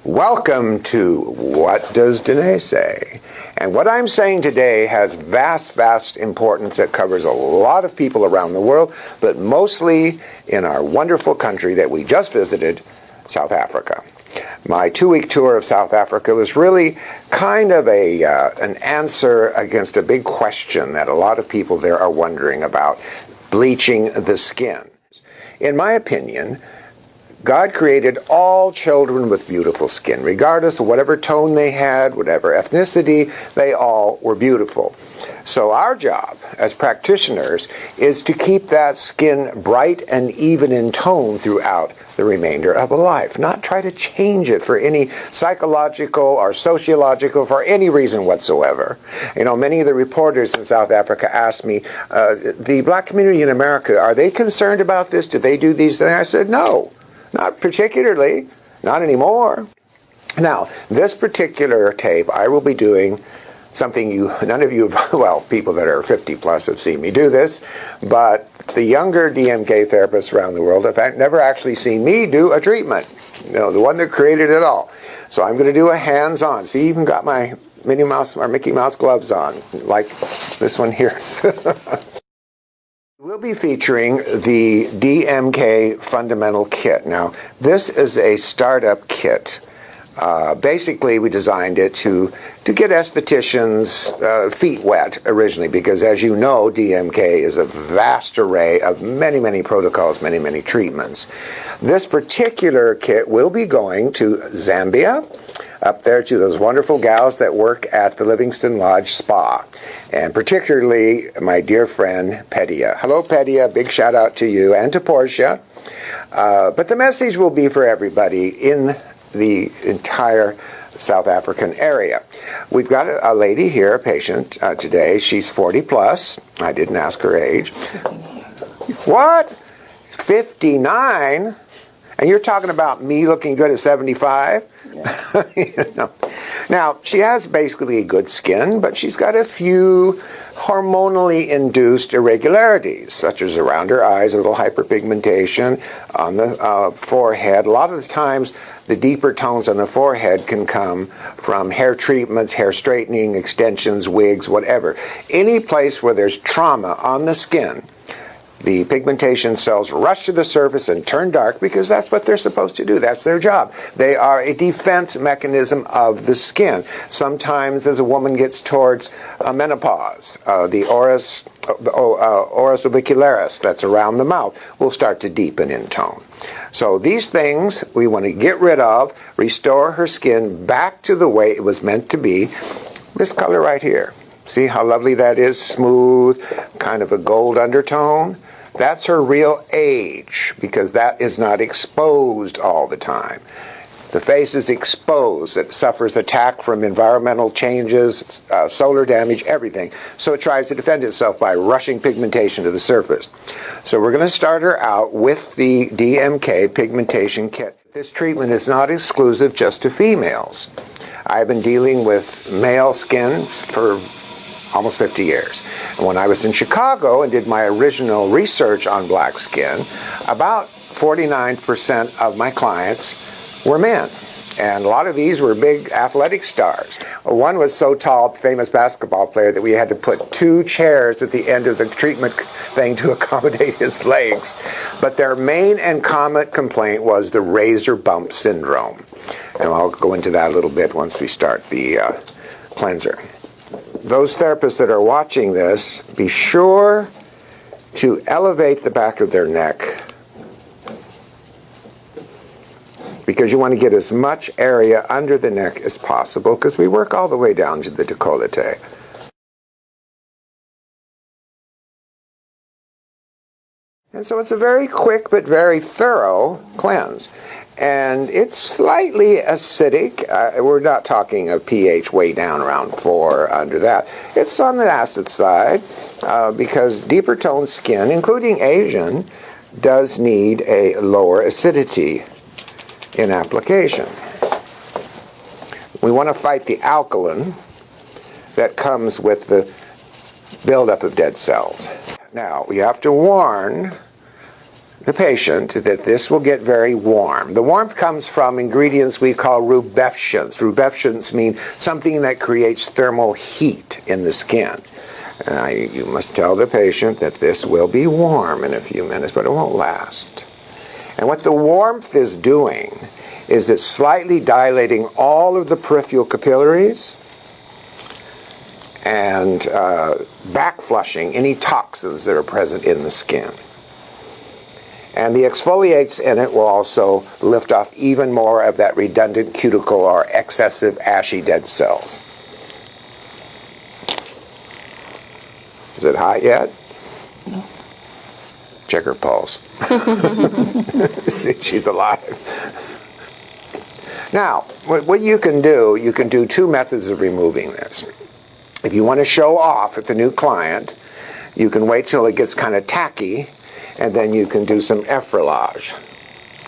Welcome to What Does Danné Say? And what I'm saying today has vast importance that covers a lot of people around the world, but mostly in our wonderful country that we just visited, South Africa. My 2-week tour of South Africa was really kind of an answer against a big question that a lot of people there are wondering about: bleaching the skin. In my opinion, God created all children with beautiful skin. Regardless of whatever tone they had, whatever ethnicity, they all were beautiful. So our job as practitioners is to keep that skin bright and even in tone throughout the remainder of a life. Not try to change it for any psychological or sociological, for any reason whatsoever. You know, many of the reporters in South Africa asked me, the black community in America, are they concerned about this? Do they do these things? I said, no. Not particularly, not anymore. Now, this particular tape, I will be doing something none of you, well, people that are 50 plus have seen me do this, but the younger DMK therapists around the world have never actually seen me do a treatment. You know, the one that created it all. So I'm going to do a hands-on. See, even got my Minnie Mouse or Mickey Mouse gloves on, like this one here. We'll be featuring the DMK Fundamental Kit. Now, this is a startup kit. Basically, we designed it to get estheticians' feet wet originally, because as you know, DMK is a vast array of many protocols, many treatments. This particular kit will be going to Zambia, up there to those wonderful gals that work at the Livingston Lodge Spa, and particularly my dear friend Pedia. Hello Pedia, big shout out to you and to Portia. But the message will be for everybody in the entire South African area. We've got a lady here, a patient today. She's 40 plus. I didn't ask her age. What? 59? And you're talking about me looking good at 75? Yeah. You know. Now, she has basically good skin, but she's got a few hormonally induced irregularities, such as around her eyes, a little hyperpigmentation on the forehead. A lot of the times, the deeper tones on the forehead can come from hair treatments, hair straightening, extensions, wigs, whatever. Any place where there's trauma on the skin, the pigmentation cells rush to the surface and turn dark, because that's what they're supposed to do. That's their job. They are a defense mechanism of the skin. Sometimes as a woman gets towards menopause, the oris orbicularis, that's around the mouth, will start to deepen in tone. So these things we want to get rid of, restore her skin back to the way it was meant to be. This color right here. See how lovely that is? Smooth, kind of a gold undertone. That's her real age, because that is not exposed all the time. The face is exposed. It suffers attack from environmental changes, solar damage, everything. So it tries to defend itself by rushing pigmentation to the surface. So we're going to start her out with the DMK Pigmentation Kit. This treatment is not exclusive just to females. I've been dealing with male skin for almost 50 years. And when I was in Chicago and did my original research on black skin, about 49% of my clients were men. And a lot of these were big athletic stars. One was so tall, famous basketball player, that we had to put 2 chairs at the end of the treatment thing to accommodate his legs. But their main and common complaint was the razor bump syndrome. And I'll go into that a little bit once we start the cleanser. Those therapists that are watching this, be sure to elevate the back of their neck, because you want to get as much area under the neck as possible, because we work all the way down to the décolleté. And so it's a very quick but very thorough cleanse. And it's slightly acidic. We're not talking a pH way down around 4 under that. It's on the acid side because deeper toned skin, including Asian, does need a lower acidity in application. We want to fight the alkaline that comes with the buildup of dead cells. Now, we have to warn the patient that this will get very warm. The warmth comes from ingredients we call rubefactants. Rubefactants mean something that creates thermal heat in the skin. You must tell the patient that this will be warm in a few minutes, but it won't last. And what the warmth is doing is it's slightly dilating all of the peripheral capillaries and backflushing any toxins that are present in the skin. And the exfoliates in it will also lift off even more of that redundant cuticle or excessive ashy dead cells. Is it hot yet? No. Check her pulse. See if she's alive. Now, what you can do two methods of removing this. If you want to show off with the new client, you can wait till it gets kind of tacky, and then you can do some effleurage,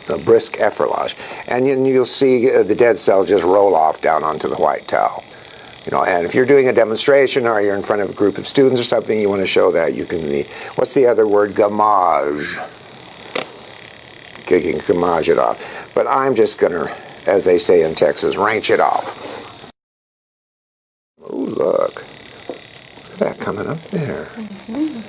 a brisk effleurage. And you'll see the dead cell just roll off down onto the white towel. And if you're doing a demonstration or you're in front of a group of students or something, you want to show that, you can, what's the other word? Gamage. You can gamage it off. But I'm just going to, as they say in Texas, wrench it off. Oh, look. Look at that coming up there. Mm-hmm.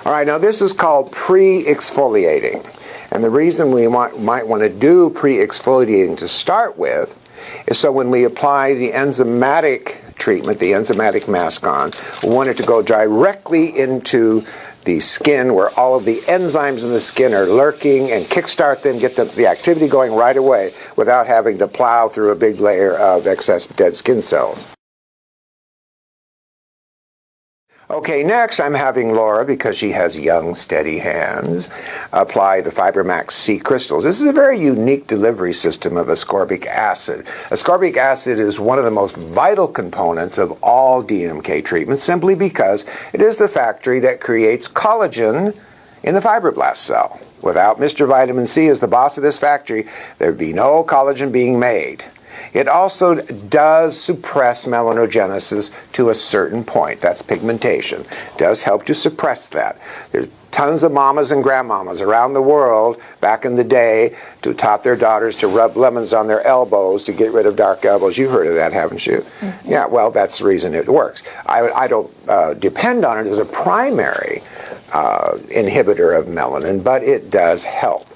All right, now this is called pre-exfoliating. And the reason we might want to do pre-exfoliating to start with is so when we apply the enzymatic treatment, the enzymatic mask on, we want it to go directly into the skin where all of the enzymes in the skin are lurking and kickstart them, get the activity going right away without having to plow through a big layer of excess dead skin cells. Okay, next I'm having Laura, because she has young, steady hands, apply the FiberMax C crystals. This is a very unique delivery system of ascorbic acid. Ascorbic acid is one of the most vital components of all DMK treatments, simply because it is the factory that creates collagen in the fibroblast cell. Without Mr. Vitamin C as the boss of this factory, there'd be no collagen being made. It also does suppress melanogenesis to a certain point. That's pigmentation. It does help to suppress that. There's tons of mamas and grandmamas around the world back in the day who taught their daughters to rub lemons on their elbows to get rid of dark elbows. You've heard of that, haven't you? Mm-hmm. Yeah, well, that's the reason it works. I don't depend on it as a primary inhibitor of melanin, but it does help.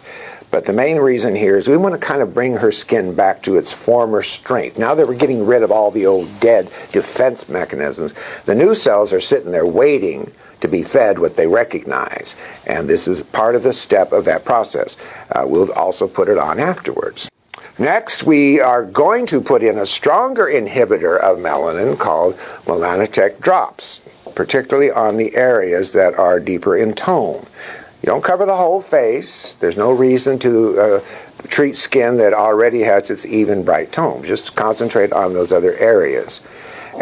But the main reason here is we want to kind of bring her skin back to its former strength. Now that we're getting rid of all the old dead defense mechanisms, the new cells are sitting there waiting to be fed what they recognize. And this is part of the step of that process. We'll also put it on afterwards. Next, we are going to put in a stronger inhibitor of melanin called Melanotech drops, particularly on the areas that are deeper in tone. You don't cover the whole face. There's no reason to treat skin that already has its even bright tone. Just concentrate on those other areas.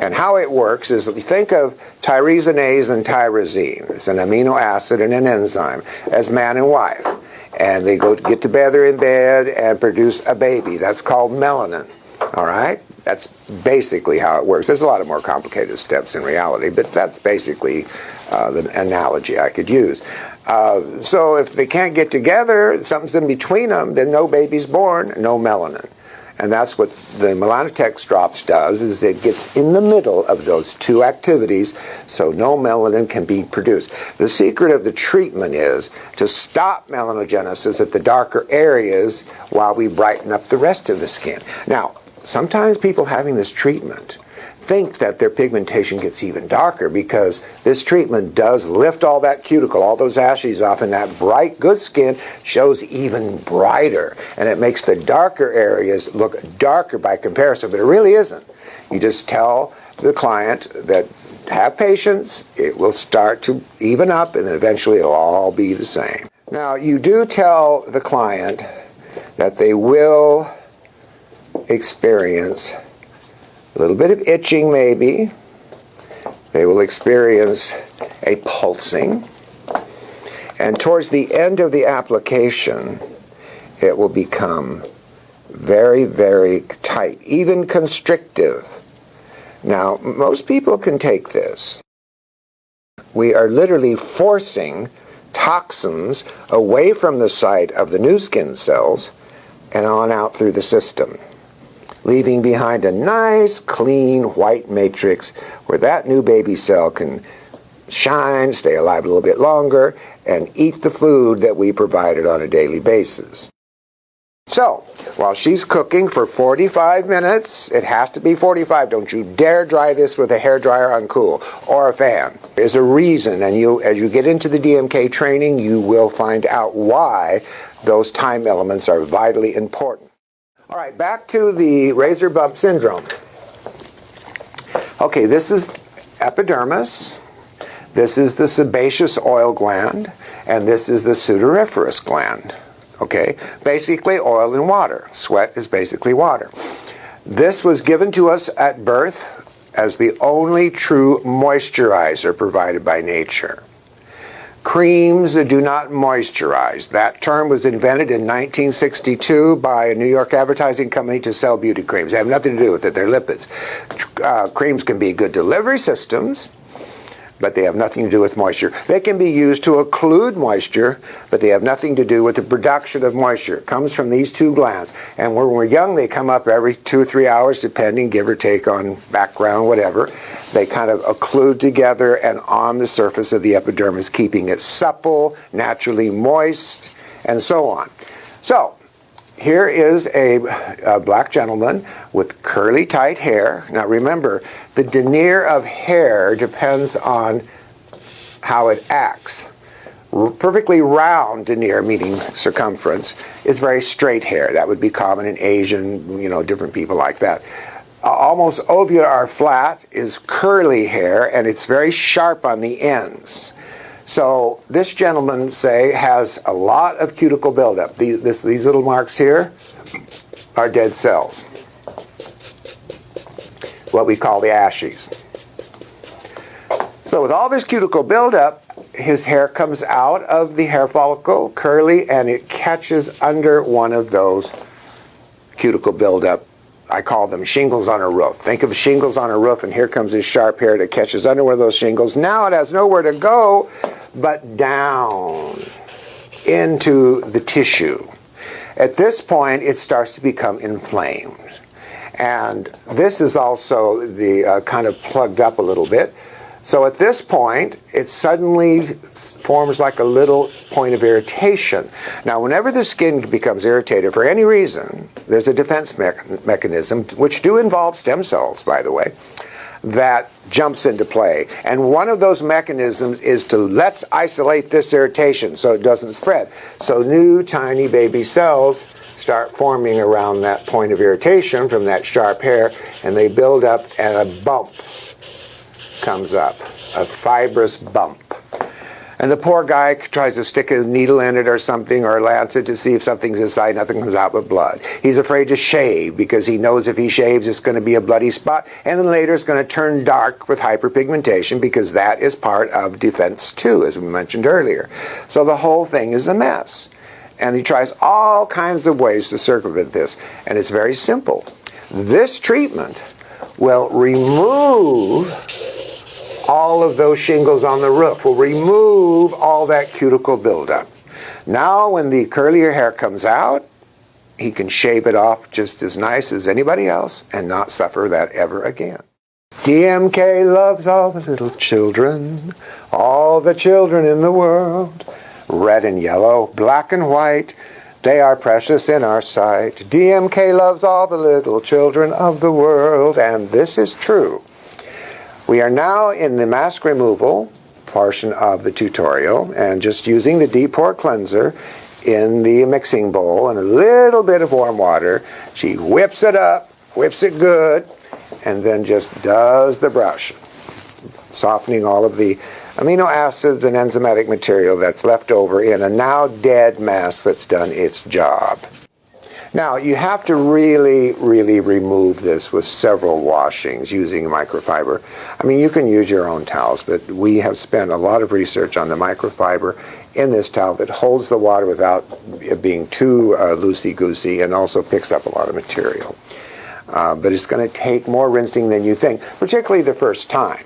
And how it works is, think of tyrosinase and tyrosine. It's an amino acid and an enzyme as man and wife. And they get together in bed and produce a baby. That's called melanin. All right? That's basically how it works. There's a lot of more complicated steps in reality, but that's basically the analogy I could use. So if they can't get together, something's in between them, then no baby's born, no melanin. And that's what the Melanotech drops does, is it gets in the middle of those two activities so no melanin can be produced. The secret of the treatment is to stop melanogenesis at the darker areas while we brighten up the rest of the skin. Now, sometimes people having this treatment think that their pigmentation gets even darker because this treatment does lift all that cuticle, all those ashes off, and that bright, good skin shows even brighter. And it makes the darker areas look darker by comparison, but it really isn't. You just tell the client that have patience, it will start to even up, and then eventually it'll all be the same. Now, you do tell the client that they will experience a little bit of itching, maybe. They will experience a pulsing. And towards the end of the application, it will become very, very tight, even constrictive. Now, most people can take this. We are literally forcing toxins away from the site of the new skin cells and on out through the system, leaving behind a nice, clean, white matrix where that new baby cell can shine, stay alive a little bit longer, and eat the food that we provided on a daily basis. So, while she's cooking for 45 minutes, it has to be 45. Don't you dare dry this with a hairdryer on cool or a fan. There's a reason, and as you get into the DMK training, you will find out why those time elements are vitally important. All right, back to the razor bump syndrome. Okay, this is epidermis. This is the sebaceous oil gland, and this is the sudoriferous gland. Okay, basically oil and water. Sweat is basically water. This was given to us at birth as the only true moisturizer provided by nature. Creams do not moisturize. That term was invented in 1962 by a New York advertising company to sell beauty creams. They have nothing to do with it. They're lipids. Creams can be good delivery systems, but they have nothing to do with moisture. They can be used to occlude moisture, but they have nothing to do with the production of moisture. It comes from these two glands. And when we're young, they come up every 2 or 3 hours, depending, give or take on background, whatever. They kind of occlude together and on the surface of the epidermis, keeping it supple, naturally moist, and so on. So, here is a black gentleman with curly, tight hair. Now remember, the denier of hair depends on how it acts. Perfectly round denier, meaning circumference, is very straight hair. That would be common in Asian, different people like that. Almost ovular flat is curly hair, and it's very sharp on the ends. So this gentleman, say, has a lot of cuticle buildup. These little marks here are dead cells, what we call the ashes. So with all this cuticle buildup, his hair comes out of the hair follicle, curly, and it catches under one of those cuticle buildup. I call them shingles on a roof. Think of shingles on a roof, and here comes this sharp hair that catches under one of those shingles. Now it has nowhere to go but down into the tissue. At this point, it starts to become inflamed. And this is also the kind of plugged up a little bit. So at this point, it suddenly forms like a little point of irritation. Now, whenever the skin becomes irritated for any reason, there's a defense mechanism, which do involve stem cells, by the way, that jumps into play. And one of those mechanisms is to let's isolate this irritation so it doesn't spread. So new tiny baby cells start forming around that point of irritation from that sharp hair, and they build up, and a bump comes up, a fibrous bump. And the poor guy tries to stick a needle in it or something, or a lancet to see if something's inside. Nothing comes out but blood. He's afraid to shave because he knows if he shaves it's going to be a bloody spot, and then later it's going to turn dark with hyperpigmentation, because that is part of defense too, as we mentioned earlier. So the whole thing is a mess. And he tries all kinds of ways to circumvent this, and it's very simple. This treatment will remove all of those shingles on the roof, will remove all that cuticle buildup. Now when the curlier hair comes out, he can shave it off just as nice as anybody else and not suffer that ever again. DMK loves all the little children, all the children in the world. Red and yellow, black and white, they are precious in our sight. DMK loves all the little children of the world, and this is true. We are now in the mask removal portion of the tutorial, and just using the deep pore cleanser in the mixing bowl and a little bit of warm water. She whips it up, whips it good, and then just does the brush, softening all of the amino acids and enzymatic material that's left over in a now dead mask that's done its job. Now, you have to really, really remove this with several washings using microfiber. I mean, you can use your own towels, but we have spent a lot of research on the microfiber in this towel that holds the water without it being too loosey-goosey, and also picks up a lot of material. But it's going to take more rinsing than you think, particularly the first time.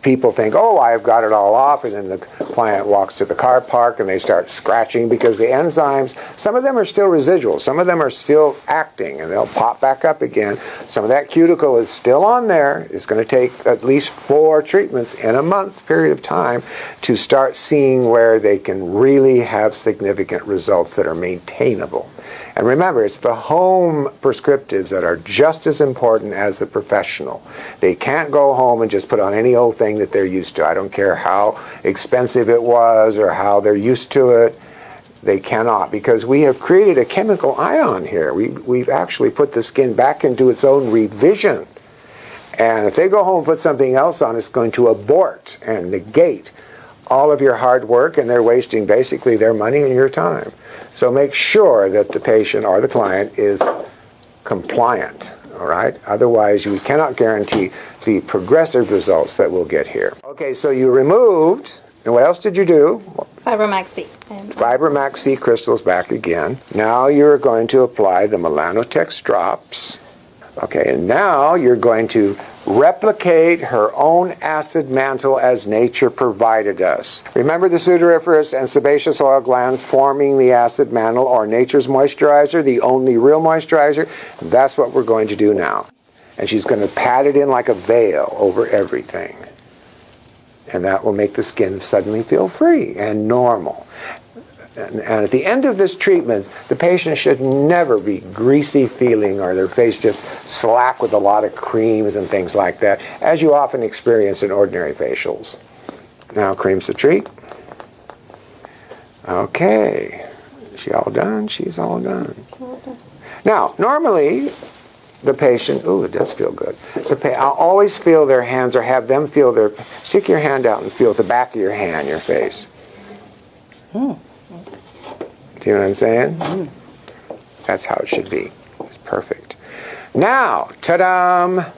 people think, oh, I've got it all off, and then the client walks to the car park and they start scratching because the enzymes, some of them are still residual, some of them are still acting, and they'll pop back up again. Some of that cuticle is still on there. It's going to take at least 4 treatments in a month period of time to start seeing where they can really have significant results that are maintainable. And remember, it's the home prescriptives that are just as important as the professional. They can't go home and just put on any old thing that they're used to. I don't care how expensive it was or how they're used to it. They cannot, because we have created a chemical ion here. We've actually put the skin back into its own revision. And if they go home and put something else on, it's going to abort and negate all of your hard work, and they're wasting basically their money and your time. So make sure that the patient or the client is compliant, all right? Otherwise, you cannot guarantee the progressive results that we'll get here. Okay, so you removed, and what else did you do? Fibromax C. Fibromax C crystals back again. Now you're going to apply the Melanotex drops. Okay, and now you're going to replicate her own acid mantle as nature provided us. Remember the sudoriferous and sebaceous oil glands forming the acid mantle, or nature's moisturizer, the only real moisturizer? That's what we're going to do now. And she's going to pat it in like a veil over everything. And that will make the skin suddenly feel free and normal. And at the end of this treatment, the patient should never be greasy feeling or their face just slack with a lot of creams and things like that, as you often experience in ordinary facials. Now, cream's the treat. Okay. Is she all done? She's all done. Now, normally, the patient, ooh, it does feel good. I'll always feel their hands, or have them feel their, stick your hand out and feel the back of your hand, your face. Do you know what I'm saying? That's how it should be. It's perfect. Now, ta-da!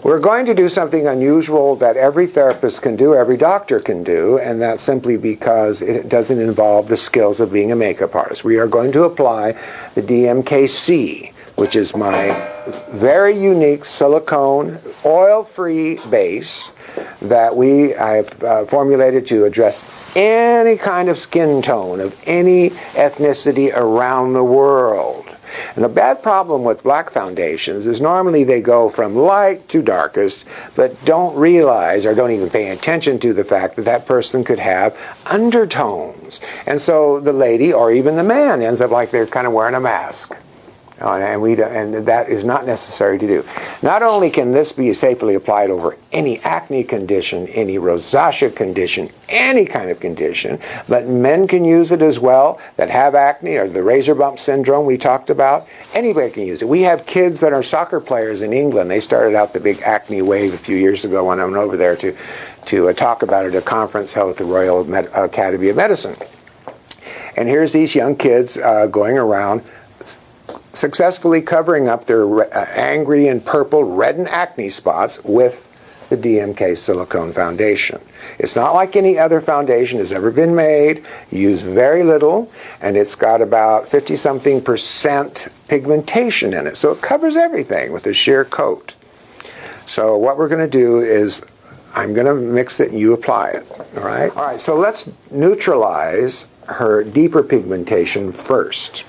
We're going to do something unusual that every therapist can do, every doctor can do, and that's simply because it doesn't involve the skills of being a makeup artist. We are going to apply the DMK-C, which is my very unique silicone oil-free base that I have formulated to address any kind of skin tone of any ethnicity around the world. And the bad problem with black foundations is normally they go from light to darkest, but don't realize or don't even pay attention to the fact that that person could have undertones. And so the lady or even the man ends up like they're kind of wearing a mask. And that is not necessary to do. Not only can this be safely applied over any acne condition, any rosacea condition, any kind of condition, but men can use it as well that have acne or the razor bump syndrome we talked about. Anybody can use it. We have kids that are soccer players in England. They started out the big acne wave a few years ago when I went over there to talk about it at a conference held at the Royal Academy of Medicine. And here's these young kids going around successfully covering up their angry and purple, red and acne spots with the DMK silicone foundation. It's not like any other foundation has ever been made. You use very little, and it's got about 50-something% pigmentation in it. So it covers everything with a sheer coat. So what we're going to do is I'm going to mix it and you apply it. All right? All right, so let's neutralize her deeper pigmentation first.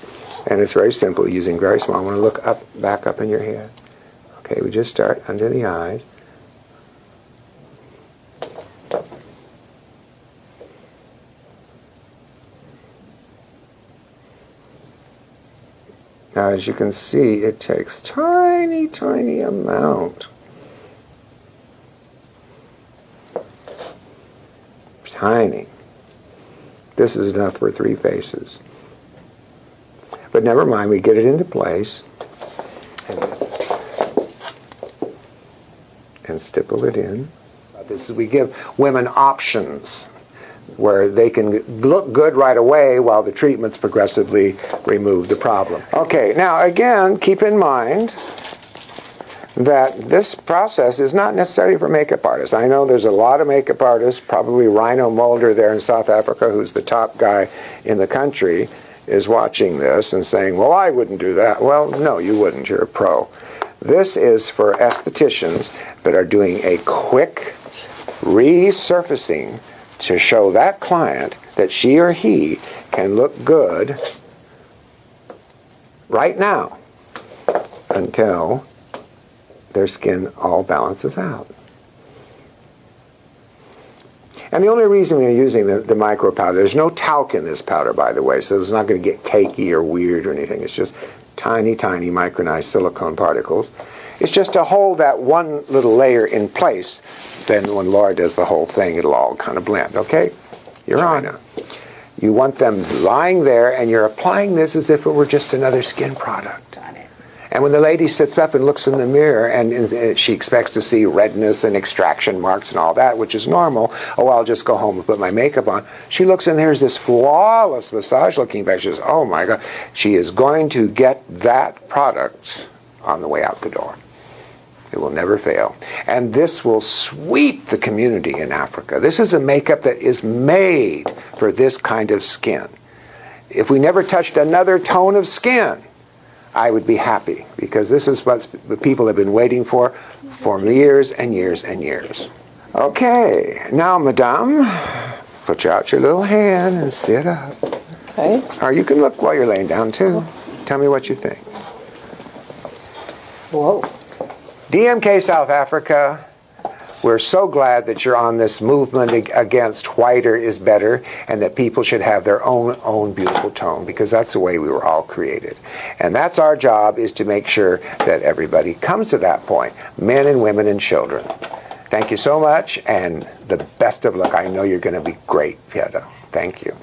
And it's very simple, using very small. I want to look back up in your head. Okay, we just start under the eyes. Now, as you can see, it takes tiny, tiny amount. Tiny. This is enough for 3 faces. But never mind, we get it into place and stipple it in. This is, we give women options where they can look good right away while the treatments progressively remove the problem. Okay, now again, keep in mind that this process is not necessary for makeup artists. I know there's a lot of makeup artists, probably Rhino Mulder there in South Africa, who's the top guy in the country, is watching this and saying, well, I wouldn't do that. Well, no, you wouldn't. You're a pro. This is for estheticians that are doing a quick resurfacing to show that client that she or he can look good right now until their skin all balances out. And the only reason we're using the micro powder, there's no talc in this powder, by the way, so it's not going to get cakey or weird or anything. It's just tiny, tiny micronized silicone particles. It's just to hold that one little layer in place. Then when Laura does the whole thing, it'll all kind of blend. Okay? You're on it. You want them lying there, and you're applying this as if it were just another skin product. Got it. And when the lady sits up and looks in the mirror and she expects to see redness and extraction marks and all that, which is normal, oh, I'll just go home and put my makeup on. She looks and there's this flawless visage looking back. She says, oh my God, she is going to get that product on the way out the door. It will never fail. And this will sweep the community in Africa. This is a makeup that is made for this kind of skin. If we never touched another tone of skin, I would be happy, because this is what the people have been waiting for years and years and years. Okay, now, madame, put out your little hand and sit up. Okay. Or you can look while you're laying down, too. Tell me what you think. Whoa. DMK South Africa, we're so glad that you're on this movement against whiter is better, and that people should have their own beautiful tone, because that's the way we were all created. And that's our job, is to make sure that everybody comes to that point, men and women and children. Thank you so much, and the best of luck. I know you're going to be great, Pieta. Thank you.